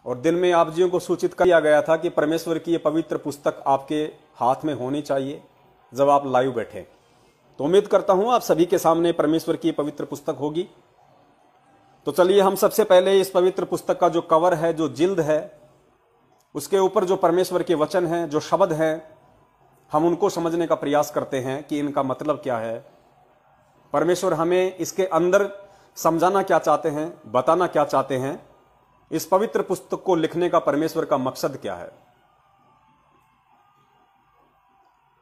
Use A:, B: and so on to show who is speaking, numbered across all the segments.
A: और दिन में आप जियों को सूचित किया गया था कि परमेश्वर की ये पवित्र पुस्तक आपके हाथ में होनी चाहिए जब आप लाइव बैठे। तो उम्मीद करता हूं आप सभी के सामने परमेश्वर की पवित्र पुस्तक होगी। तो चलिए हम सबसे पहले इस पवित्र पुस्तक का जो कवर है, जो जिल्द है, उसके ऊपर जो परमेश्वर के वचन हैं, जो शब्द हैं, हम उनको समझने का प्रयास करते हैं कि इनका मतलब क्या है। परमेश्वर हमें इसके अंदर समझाना क्या चाहते हैं, बताना क्या चाहते हैं। इस पवित्र पुस्तक को लिखने का परमेश्वर का मकसद क्या है।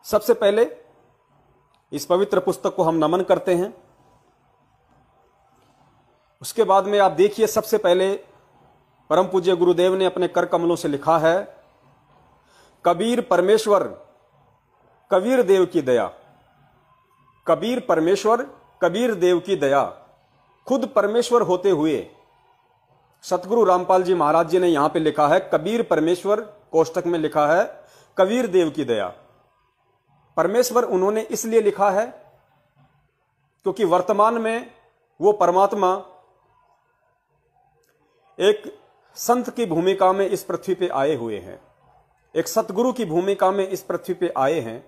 A: सबसे पहले इस पवित्र पुस्तक को हम नमन करते हैं। उसके बाद में आप देखिए, सबसे पहले परम पूज्य गुरुदेव ने अपने कर कमलों से लिखा है, कबीर परमेश्वर कबीर देव की दया। कबीर परमेश्वर कबीर देव की दया। खुद परमेश्वर होते हुए सतगुरु रामपाल जी महाराज जी ने यहां पे लिखा है, कबीर परमेश्वर, कोष्टक में लिखा है कबीर देव की दया। परमेश्वर उन्होंने इसलिए लिखा है क्योंकि वर्तमान में वो परमात्मा एक संत की भूमिका में इस पृथ्वी पे आए हुए हैं, एक सतगुरु की भूमिका में इस पृथ्वी पे आए हैं,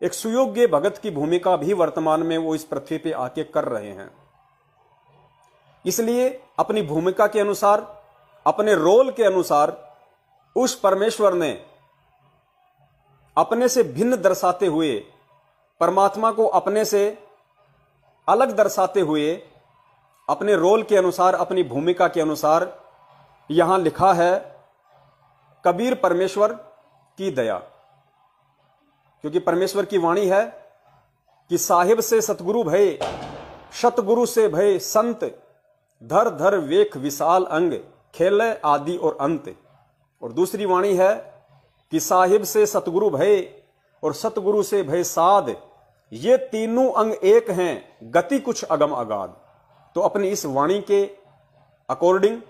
A: एक सुयोग्य भगत की भूमिका भी वर्तमान में वो इस पृथ्वी पे आके कर रहे हैं। इसलिए अपनी भूमिका के अनुसार, अपने रोल के अनुसार उस परमेश्वर ने अपने से भिन्न दर्शाते हुए, परमात्मा को अपने से अलग दर्शाते हुए, अपने रोल के अनुसार, अपनी भूमिका के अनुसार यहां लिखा है कबीर परमेश्वर की दया। क्योंकि परमेश्वर की वाणी है कि साहिब से सतगुरु भय, सतगुरु से भय संत, धर धर वेख विशाल अंग, खेले आदि और अंत। और दूसरी वाणी है कि साहिब से सतगुरु भय और सतगुरु से भय साध, ये तीनों अंग एक हैं, गति कुछ अगम अगाध। तो अपनी इस वाणी के अकॉर्डिंग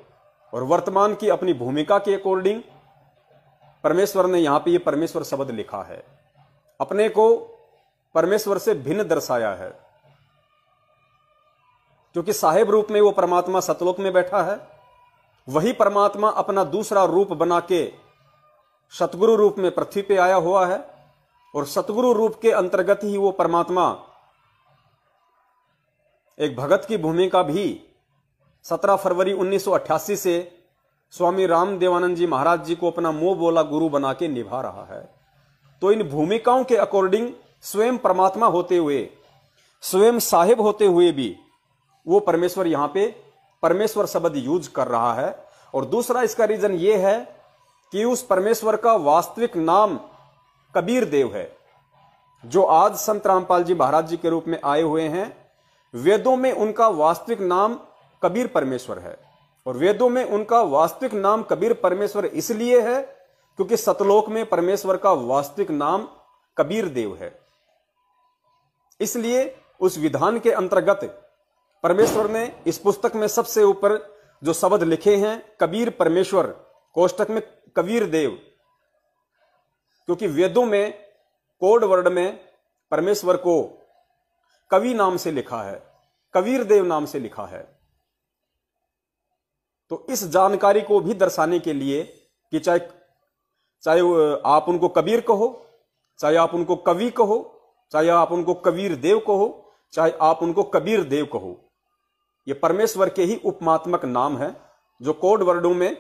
A: और वर्तमान की अपनी भूमिका के अकॉर्डिंग परमेश्वर ने यहां पे ये परमेश्वर शब्द लिखा है, अपने को परमेश्वर से भिन्न दर्शाया है। क्योंकि साहेब रूप में वो परमात्मा सतलोक में बैठा है, वही परमात्मा अपना दूसरा रूप बना के सतगुरु रूप में पृथ्वी पे आया हुआ है। और सतगुरु रूप के अंतर्गत ही वो परमात्मा एक भगत की भूमिका भी 17 फरवरी 1988 से स्वामी रामदेवानंद जी महाराज जी को अपना मुंह बोला गुरु बना के निभा रहा है। तो इन भूमिकाओं के अकॉर्डिंग स्वयं परमात्मा होते हुए, स्वयं साहिब होते हुए भी वो परमेश्वर यहां पे परमेश्वर शब्द यूज कर रहा है। और दूसरा इसका रीजन ये है कि उस परमेश्वर का वास्तविक नाम कबीर देव है, जो आज संत रामपाल जी महाराज जी के रूप में आए हुए हैं। वेदों में उनका वास्तविक नाम कबीर परमेश्वर है। और वेदों में उनका वास्तविक नाम कबीर परमेश्वर इसलिए है क्योंकि सतलोक में परमेश्वर का वास्तविक नाम कबीर देव है। इसलिए उस विधान के अंतर्गत परमेश्वर ने इस पुस्तक में सबसे ऊपर जो शब्द लिखे हैं कबीर परमेश्वर, कोष्टक में कबीर देव, क्योंकि वेदों में कोड वर्ड में परमेश्वर को कवि नाम से लिखा है, कबीर देव नाम से लिखा है। तो इस जानकारी को भी दर्शाने के लिए कि चाहे आप उनको कबीर कहो, चाहे आप उनको कवि कहो, चाहे आप उनको कबीर देव कहो, चाहे आप उनको कबीर देव कहो, ये परमेश्वर के ही उपमात्मक नाम है जो कोड वर्डों में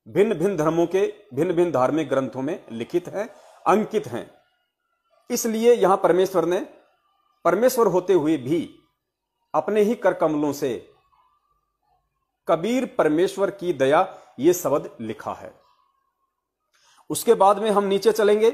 A: भिन्न भिन्न धर्मों के भिन्न भिन्न धार्मिक ग्रंथों में लिखित हैं, अंकित हैं। इसलिए यहां परमेश्वर ने परमेश्वर होते हुए भी अपने ही कर कमलों से कबीर परमेश्वर की दया ये शब्द लिखा है। उसके बाद में हम नीचे चलेंगे